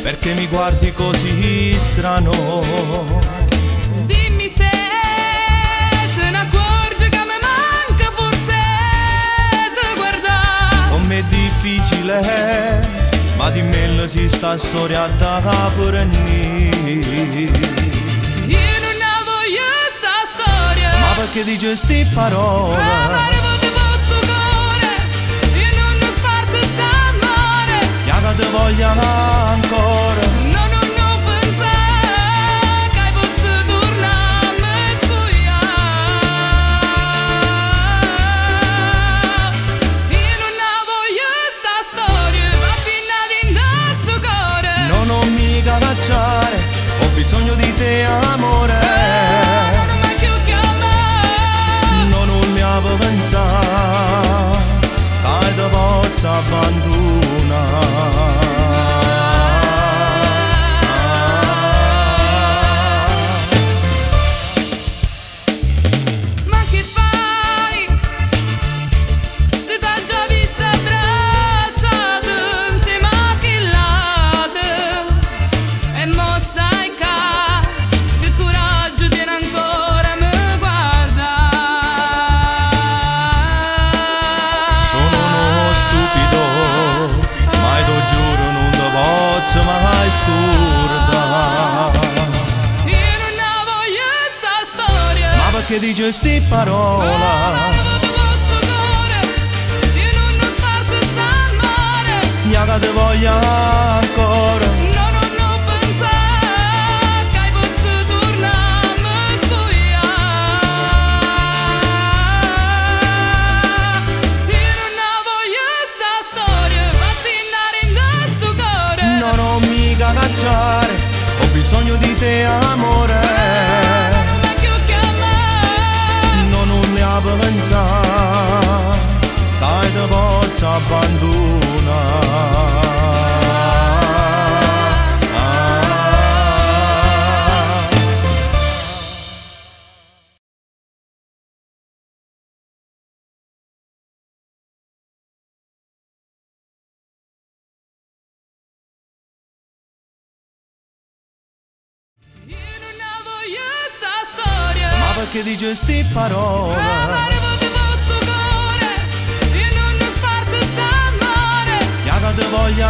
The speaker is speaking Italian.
perché mi guardi così strano? Dimmi se te ne accorgi che mi manca forse te guardare. Con me è difficile, ma dimmi se sta storia da fornire. Io non ne voglio sta storia, Ma perché dici sti parole? amare di vostro cuore, io non ne sparto sta amore. Ya che te voglio ancora. No, no, no, pensare che posso tornare a me sfogliare. Io non ne voglio sta storia, va fino in sto cuore. No, non mica cacciare, ho bisogno di te amore. Non mi più chiamare. No, non mi avevo pensato che te posso abbandonare. Ma che fai? Se t'ha già vista abbracciata insieme a chillate e mo stai qua, che coraggio tieni ancora a me guardare. Sono uno stupido, ma ti giuro non te posso mai scordare. Io non ne voglio sta storia, Ma perché dici sti parole? amare di vostro cuore, io non ne sparto sta amore. Ya che te voglio ancora. No, no, no, pensare che posso tornare a me sfogliare. Io non ne voglio sta storia, fatti andare in sto cuore. No, non mica cacciare, ho bisogno di te amore. Non mi più chiamare. No, non mi avevo pensato che te posso abbandonare. Io non ne voglio sta storia, Ma perché dici sti parole? amare di vostro cuore, io non ne sparto sta amore. Ya che te voglio